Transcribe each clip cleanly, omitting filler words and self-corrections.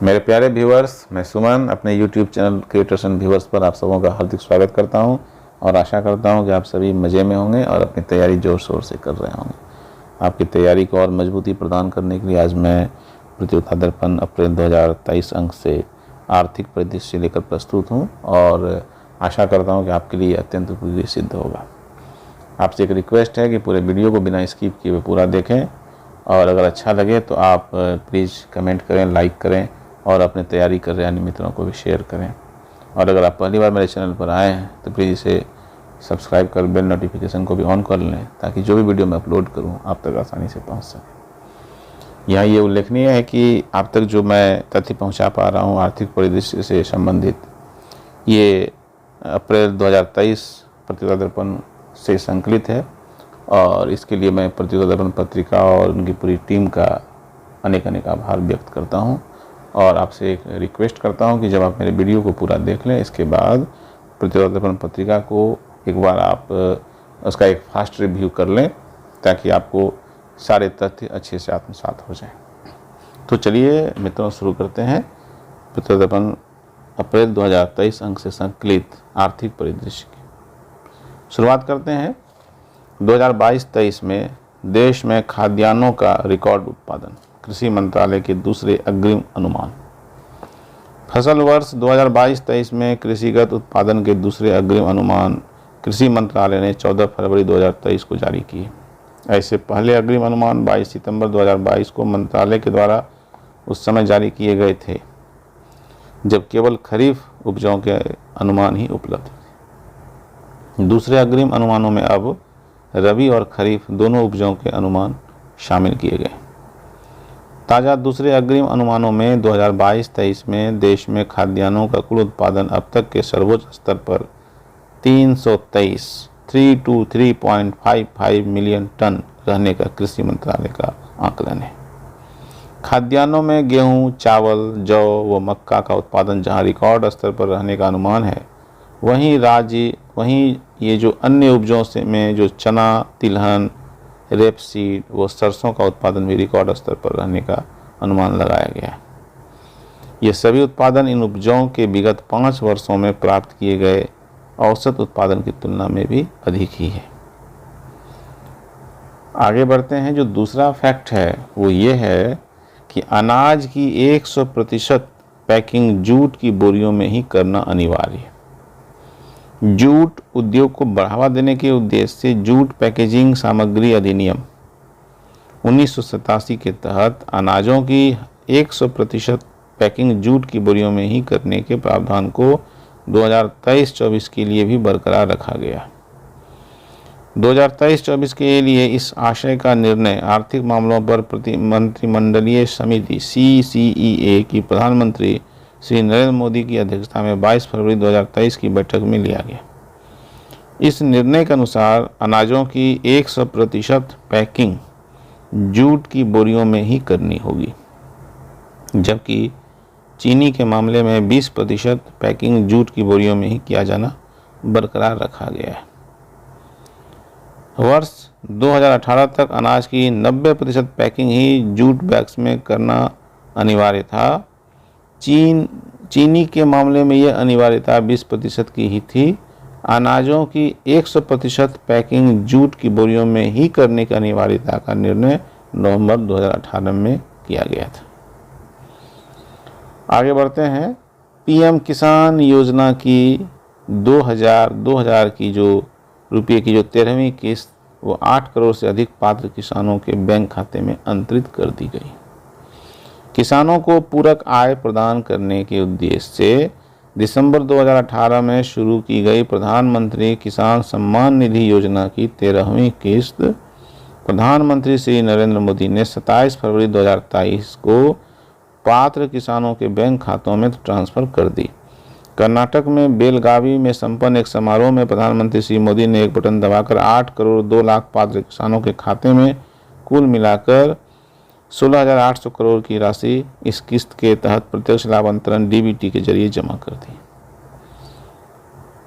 मेरे प्यारे व्यूवर्स, मैं सुमन अपने YouTube channel creators and viewers पर आप सबों का हार्दिक स्वागत करता हूं और आशा करता हूं कि आप सभी मज़े में होंगे और अपनी तैयारी ज़ोर शोर से कर रहे होंगे। आपकी तैयारी को और मजबूती प्रदान करने के लिए आज मैं प्रतियोगिता दर्पण अप्रैल 2023 अंक से आर्थिक परिदृश्य लेकर प्रस्तुत हूँ और आशा करता हूँ कि आपके लिए अत्यंत उपयोगी सिद्ध होगा। आपसे एक रिक्वेस्ट है कि पूरे वीडियो को बिना स्किप किए हुए पूरा देखें और अगर अच्छा लगे तो आप प्लीज़ कमेंट करें, लाइक करें और अपने तैयारी कर रहे अन्य मित्रों को भी शेयर करें। और अगर आप पहली बार मेरे चैनल पर आए हैं तो प्लीज़ इसे सब्सक्राइब कर बेल नोटिफिकेशन को भी ऑन कर लें ताकि जो भी वीडियो मैं अपलोड करूं आप तक आसानी से पहुंच सके। यहाँ ये उल्लेखनीय है कि आप तक जो मैं तथ्य पहुंचा पा रहा हूं आर्थिक परिदृश्य से संबंधित, ये अप्रैल 2023 प्रतियोगिता दर्पण से संकलित है और इसके लिए मैं प्रतियोगिता दर्पण पत्रिका और उनकी पूरी टीम का अनेक आभार व्यक्त करता हूं और आपसे एक रिक्वेस्ट करता हूं कि जब आप मेरे वीडियो को पूरा देख लें, इसके बाद प्रतियोगिता दर्पण पत्रिका को एक बार आप उसका एक फास्ट रिव्यू कर लें ताकि आपको सारे तथ्य अच्छे से आत्मसात हो जाएं। तो चलिए मित्रों, शुरू करते हैं प्रतियोगिता दर्पण अप्रैल 2023 अंक से संकलित आर्थिक परिदृश्य की। शुरुआत करते हैं। 2022-23 में देश में खाद्यान्नों का रिकॉर्ड उत्पादन, कृषि मंत्रालय के दूसरे अग्रिम अनुमान। फसल वर्ष 2022-23 में कृषिगत उत्पादन के दूसरे अग्रिम अनुमान कृषि मंत्रालय ने 14 फरवरी 2023 को जारी किए। ऐसे पहले अग्रिम अनुमान 22 सितंबर 2022 को मंत्रालय के द्वारा उस समय जारी किए गए थे जब केवल खरीफ उपजों के अनुमान ही उपलब्ध थे। दूसरे अग्रिम अनुमानों में अब रबी और खरीफ दोनों उपजों के अनुमान शामिल किए गए। ताज़ा दूसरे अग्रिम अनुमानों में 2022-23 में देश में खाद्यान्नों का कुल उत्पादन अब तक के सर्वोच्च स्तर पर 323.55 मिलियन टन रहने का कृषि मंत्रालय का आकलन है। खाद्यान्नों में गेहूं, चावल, जौ व मक्का का उत्पादन जहां रिकॉर्ड स्तर पर रहने का अनुमान है, वहीं ये जो अन्य उपजों से में जो चना, तिलहन, रेपसीड व सरसों का उत्पादन भी रिकॉर्ड स्तर पर रहने का अनुमान लगाया गया है। ये सभी उत्पादन इन उपजों के विगत 5 वर्षों में प्राप्त किए गए औसत उत्पादन की तुलना में भी अधिक ही है। आगे बढ़ते हैं। जो दूसरा फैक्ट है वो ये है कि अनाज की 100% पैकिंग जूट की बोरियों में ही करना अनिवार्य है। जूट उद्योग को बढ़ावा देने के उद्देश्य से जूट पैकेजिंग सामग्री अधिनियम 1987 के तहत अनाजों की 100% पैकिंग जूट की बोरियों में ही करने के प्रावधान को 2023-24 के लिए भी बरकरार रखा गया। 2023-24 के लिए इस आशय का निर्णय आर्थिक मामलों पर मंत्रिमंडलीय समिति CCEA की प्रधानमंत्री श्री नरेंद्र मोदी की अध्यक्षता में 22 फरवरी 2023 की बैठक में लिया गया। इस निर्णय के अनुसार अनाजों की 100% पैकिंग जूट की बोरियों में ही करनी होगी, जबकि चीनी के मामले में 20% पैकिंग जूट की बोरियों में ही किया जाना बरकरार रखा गया है। वर्ष 2018 तक अनाज की 90% पैकिंग ही जूट बैग्स में करना अनिवार्य था। चीनी के मामले में यह अनिवार्यता 20% की ही थी। अनाजों की 100% पैकिंग जूट की बोरियों में ही करने की अनिवार्यता का निर्णय नवंबर 2018 में किया गया था। आगे बढ़ते हैं। PM किसान योजना की 2000 की जो रुपये की जो 13वीं किस्त वो 8 करोड़ से अधिक पात्र किसानों के बैंक खाते में अंतरित कर दी गई। किसानों को पूरक आय प्रदान करने के उद्देश्य से दिसंबर 2018 में शुरू की गई प्रधानमंत्री किसान सम्मान निधि योजना की 13वीं किस्त प्रधानमंत्री श्री नरेंद्र मोदी ने 27 फरवरी 2023 को पात्र किसानों के बैंक खातों में ट्रांसफर कर दी। कर्नाटक में बेलगावी में संपन्न एक समारोह में प्रधानमंत्री श्री मोदी ने एक बटन दबाकर 8 करोड़ 2 लाख पात्र किसानों के खाते में कुल मिलाकर 16,800 करोड़ की राशि इस किस्त के तहत प्रत्यक्ष लाभ अंतरण DBT के जरिए जमा कर दी।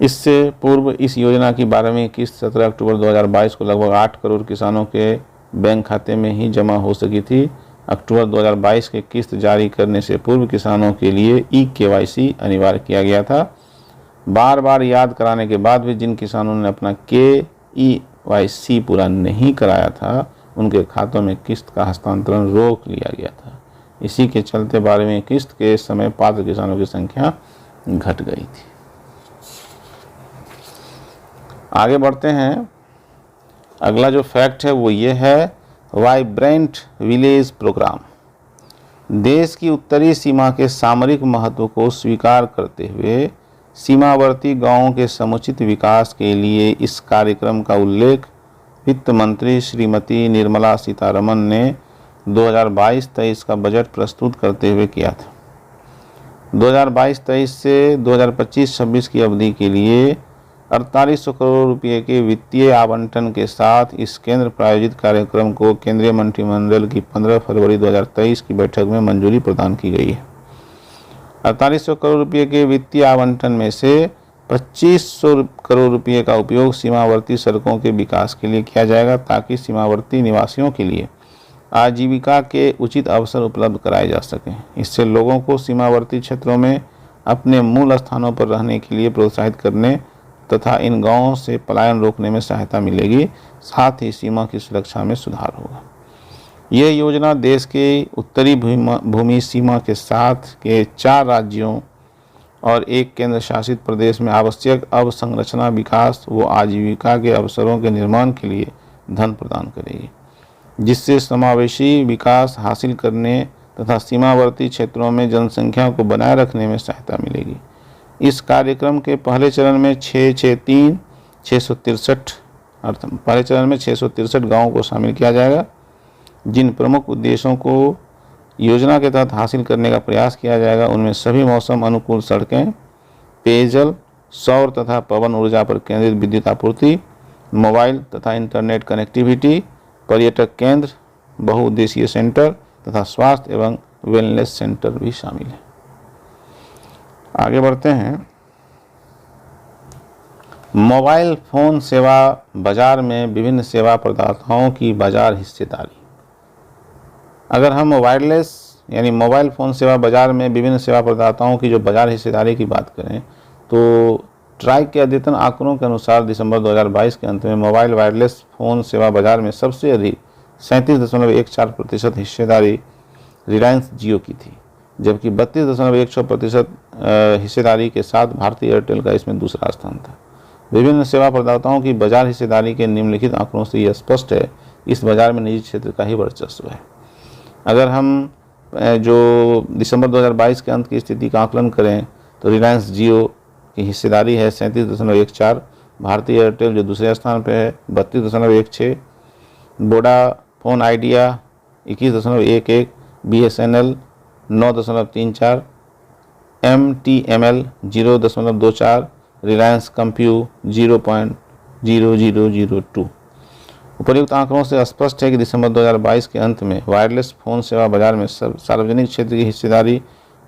इससे पूर्व इस योजना की 12वीं किस्त 17 अक्टूबर 2022 को लगभग 8 करोड़ किसानों के बैंक खाते में ही जमा हो सकी थी, अक्टूबर 2022 के किस्त जारी करने से पूर्व किसानों के लिए ई-KYC अनिवार्य किया गया था। बार बार याद कराने के बाद भी जिन किसानों ने अपना KYC पूरा नहीं कराया था, उनके खातों में किस्त का हस्तांतरण रोक लिया गया था। इसी के चलते 12वीं किस्त के समय पात्र किसानों की संख्या घट गई थी। आगे बढ़ते हैं। अगला जो फैक्ट है वो ये है, वाइब्रेंट विलेज प्रोग्राम। देश की उत्तरी सीमा के सामरिक महत्व को स्वीकार करते हुए सीमावर्ती गांवों के समुचित विकास के लिए इस कार्यक्रम का उल्लेख वित्त मंत्री श्रीमती निर्मला सीतारमण ने 2022-23 का बजट प्रस्तुत करते हुए किया था। 2022-23 से 2025-26 की अवधि के लिए 4800 करोड़ रुपये के वित्तीय आवंटन के साथ इस केंद्र प्रायोजित कार्यक्रम को केंद्रीय मंत्रिमंडल की 15 फरवरी 2023 की बैठक में मंजूरी प्रदान की गई है। 4800 करोड़ रुपये के वित्तीय आवंटन में से 2500 करोड़ रुपये का उपयोग सीमावर्ती सड़कों के विकास के लिए किया जाएगा, ताकि सीमावर्ती निवासियों के लिए आजीविका के उचित अवसर उपलब्ध कराए जा सकें। इससे लोगों को सीमावर्ती क्षेत्रों में अपने मूल स्थानों पर रहने के लिए प्रोत्साहित करने तथा इन गांवों से पलायन रोकने में सहायता मिलेगी। साथ ही सीमा की सुरक्षा में सुधार होगा। यह योजना देश के उत्तरी भूमि सीमा के साथ के 4 राज्यों और एक केंद्र शासित प्रदेश में आवश्यक अवसंरचना विकास व आजीविका के अवसरों के निर्माण के लिए धन प्रदान करेगी, जिससे समावेशी विकास हासिल करने तथा सीमावर्ती क्षेत्रों में जनसंख्या को बनाए रखने में सहायता मिलेगी। इस कार्यक्रम के पहले चरण में 663 गांवों को शामिल किया जाएगा। जिन प्रमुख उद्देश्यों को योजना के तहत हासिल करने का प्रयास किया जाएगा, उनमें सभी मौसम अनुकूल सड़कें, पेयजल, सौर तथा पवन ऊर्जा पर केंद्रित विद्युत आपूर्ति, मोबाइल तथा इंटरनेट कनेक्टिविटी, पर्यटक केंद्र, बहुउद्देशीय सेंटर तथा स्वास्थ्य एवं वेलनेस सेंटर भी शामिल है। आगे बढ़ते हैं। मोबाइल फ़ोन सेवा बाजार में विभिन्न सेवा प्रदाताओं की बाजार हिस्सेदारी। अगर हम वायरलेस यानी मोबाइल फ़ोन सेवा बाजार में विभिन्न सेवा प्रदाताओं की जो बाजार हिस्सेदारी की बात करें, तो ट्राई के अद्यतन आंकड़ों के अनुसार दिसंबर 2022 के अंत में मोबाइल वायरलेस फ़ोन सेवा बाजार में सबसे अधिक 37.14% हिस्सेदारी रिलायंस जियो की थी, जबकि 32.1% हिस्सेदारी के साथ भारतीय एयरटेल का इसमें दूसरा स्थान था। विभिन्न सेवा प्रदाताओं की बाजार हिस्सेदारी के निम्नलिखित आंकड़ों से यह स्पष्ट है, इस बाजार में निजी क्षेत्र का ही वर्चस्व है। अगर हम जो दिसंबर 2022 के अंत की स्थिति का आकलन करें, तो रिलायंस जियो की हिस्सेदारी है 37.14, भारतीय एयरटेल जो दूसरे स्थान पर है 32.16, Vodafone Idea 21.11, BSNL 9.34, MTML 0.24, Reliance कंप्यू 0.0002। उपर्युक्त आंकड़ों से स्पष्ट है कि दिसंबर 2022 के अंत में वायरलेस फ़ोन सेवा बाजार में सार्वजनिक क्षेत्र की हिस्सेदारी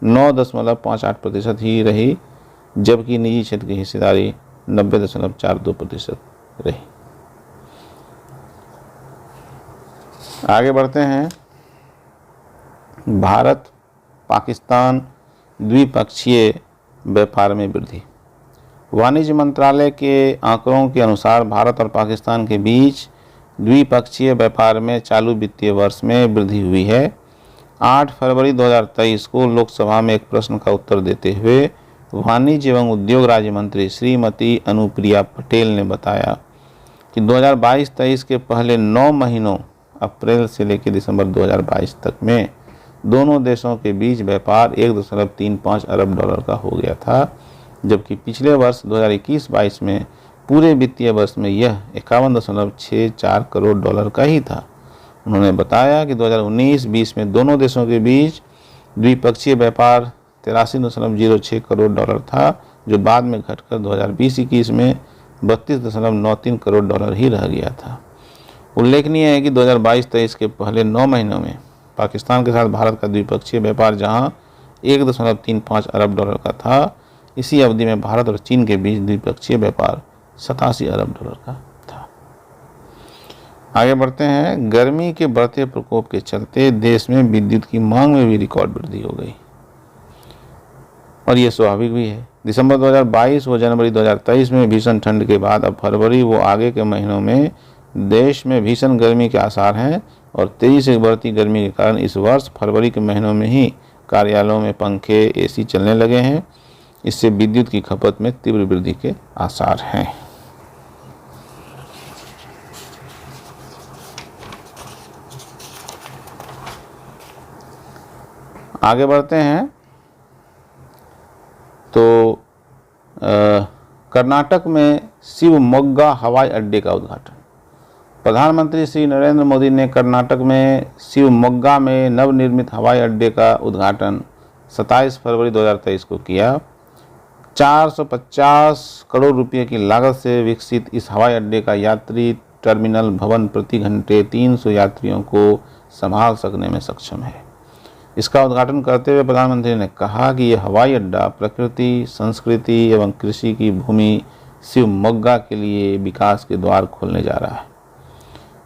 9.58% ही रही, जबकि निजी क्षेत्र की हिस्सेदारी 90.42% रही। आगे बढ़ते हैं। भारत पाकिस्तान द्विपक्षीय व्यापार में वृद्धि। वाणिज्य मंत्रालय के आंकड़ों के अनुसार भारत और पाकिस्तान के बीच द्विपक्षीय व्यापार में चालू वित्तीय वर्ष में वृद्धि हुई है। 8 फरवरी 2023 को लोकसभा में एक प्रश्न का उत्तर देते हुए वाणिज्य एवं उद्योग राज्य मंत्री श्रीमती अनुप्रिया पटेल ने बताया कि 2022-23 के पहले 9 महीनों अप्रैल से लेकर दिसंबर 2022 तक में दोनों देशों के बीच व्यापार 1.35 अरब डॉलर का हो गया था, जबकि पिछले वर्ष 2021-22 में पूरे वित्तीय वर्ष में यह 51.64 करोड़ डॉलर का ही था। उन्होंने बताया कि 2019-20 में दोनों देशों के बीच द्विपक्षीय व्यापार 83.06 करोड़ डॉलर था, जो बाद में घटकर 2020-21 में 32.93 करोड़ डॉलर ही रह गया था। उल्लेखनीय है कि 2022-23 के पहले 9 महीनों में पाकिस्तान के साथ भारत का द्विपक्षीय व्यापार जहां 1.35 अरब डॉलर का था, इसी अवधि में भारत और चीन के बीच द्विपक्षीय व्यापार 87 अरब डॉलर का था। आगे बढ़ते हैं। गर्मी के बढ़ते प्रकोप के चलते देश में विद्युत की मांग में भी रिकॉर्ड वृद्धि हो गई और ये स्वाभाविक भी है। दिसंबर 2022 व जनवरी 2023 में भीषण ठंड के बाद अब फरवरी व आगे के महीनों में देश में भीषण गर्मी के आसार हैं और तेजी से बढ़ती गर्मी के कारण इस वर्ष फरवरी के महीनों में ही कार्यालयों में पंखे, एसी चलने लगे हैं। इससे विद्युत की खपत में तीव्र वृद्धि के आसार हैं। आगे बढ़ते हैं तो कर्नाटक में शिवमोग्गा हवाई अड्डे का उद्घाटन। प्रधानमंत्री श्री नरेंद्र मोदी ने कर्नाटक में शिवमोग्गा में नवनिर्मित हवाई अड्डे का उद्घाटन 27 फरवरी 2023 को किया। 450 करोड़ रुपए की लागत से विकसित इस हवाई अड्डे का यात्री टर्मिनल भवन प्रति घंटे 300 यात्रियों को संभाल सकने में सक्षम है। इसका उद्घाटन करते हुए प्रधानमंत्री ने कहा कि यह हवाई अड्डा प्रकृति, संस्कृति एवं कृषि की भूमि शिवमोग्गा के लिए विकास के द्वार खोलने जा रहा है।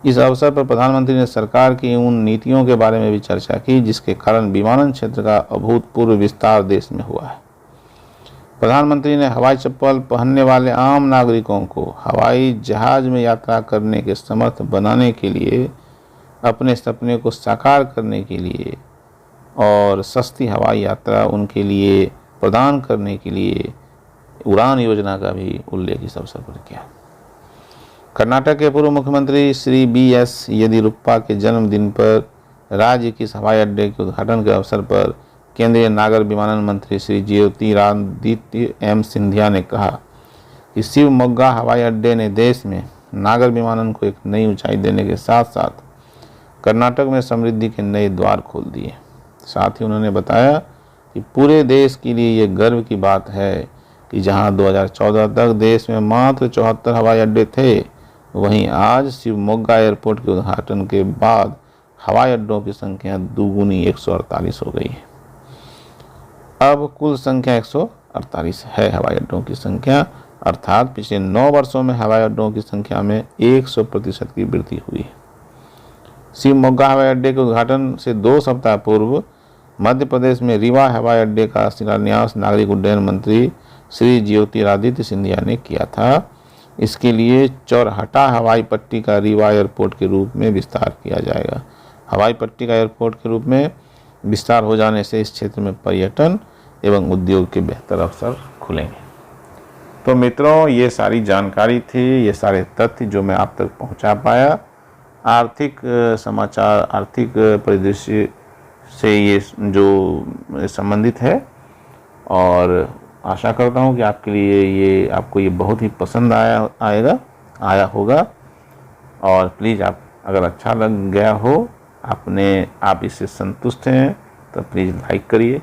इस अवसर पर प्रधानमंत्री ने सरकार की उन नीतियों के बारे में भी चर्चा की जिसके कारण विमानन क्षेत्र का अभूतपूर्व विस्तार देश में हुआ है। प्रधानमंत्री ने हवाई चप्पल पहनने वाले आम नागरिकों को हवाई जहाज में यात्रा करने के समर्थ बनाने के लिए, अपने सपने को साकार करने के लिए और सस्ती हवाई यात्रा उनके लिए प्रदान करने के लिए उड़ान योजना का भी उल्लेख इस अवसर पर किया। कर्नाटक के पूर्व मुख्यमंत्री श्री BS येदियुरप्पा के जन्मदिन पर राज्य के इस हवाई अड्डे के उद्घाटन के अवसर पर केंद्रीय नागर विमानन मंत्री श्री ज्योतिरादित्य M सिंधिया ने कहा कि शिवमोग्गा हवाई अड्डे ने देश में नागर विमानन को एक नई ऊंचाई देने के साथ साथ कर्नाटक में समृद्धि के नए द्वार खोल दिए। साथ ही उन्होंने बताया कि पूरे देश के लिए ये गर्व की बात है कि जहां 2014 तक देश में मात्र 74 हवाई अड्डे थे, वहीं आज शिवमोग्गा एयरपोर्ट के उद्घाटन के बाद हवाई अड्डों की संख्या दुगुनी 148 हो गई है। अब कुल संख्या 148 है हवाई अड्डों की संख्या, अर्थात पिछले 9 वर्षों में हवाई अड्डों की संख्या में 100% की वृद्धि हुई है। शिवमोग्गा हवाई अड्डे के उद्घाटन से 2 सप्ताह पूर्व मध्य प्रदेश में रीवा हवाई अड्डे का शिलान्यास नागरिक उड्डयन मंत्री श्री ज्योतिरादित्य सिंधिया ने किया था। इसके लिए चौरहटा हवाई पट्टी का रीवा एयरपोर्ट के रूप में विस्तार किया जाएगा। हवाई पट्टी का एयरपोर्ट के रूप में विस्तार हो जाने से इस क्षेत्र में पर्यटन एवं उद्योग के बेहतर अवसर खुलेंगे। तो मित्रों, ये सारी जानकारी थी, ये सारे तथ्य जो मैं आप तक पहुंचा पाया। आर्थिक समाचार, आर्थिक परिदृश्य से ये जो संबंधित है और आशा करता हूँ कि आपके लिए आपको ये बहुत ही पसंद आया होगा। और प्लीज़ आप अगर अच्छा लग गया हो, आप इससे संतुष्ट हैं तो प्लीज़ लाइक करिए,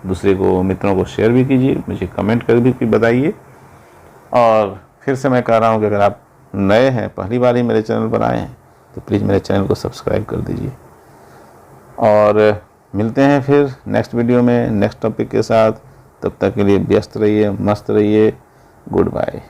दूसरे को, मित्रों को शेयर भी कीजिए, मुझे कमेंट कर भी बताइए। और फिर से मैं कह रहा हूँ कि अगर आप नए हैं, पहली बार ही मेरे चैनल पर आए हैं, तो प्लीज़ मेरे चैनल को सब्सक्राइब कर दीजिए। और मिलते हैं फिर नेक्स्ट वीडियो में नेक्स्ट टॉपिक के साथ। तब तक के लिए व्यस्त रहिए, मस्त रहिए। Good bye.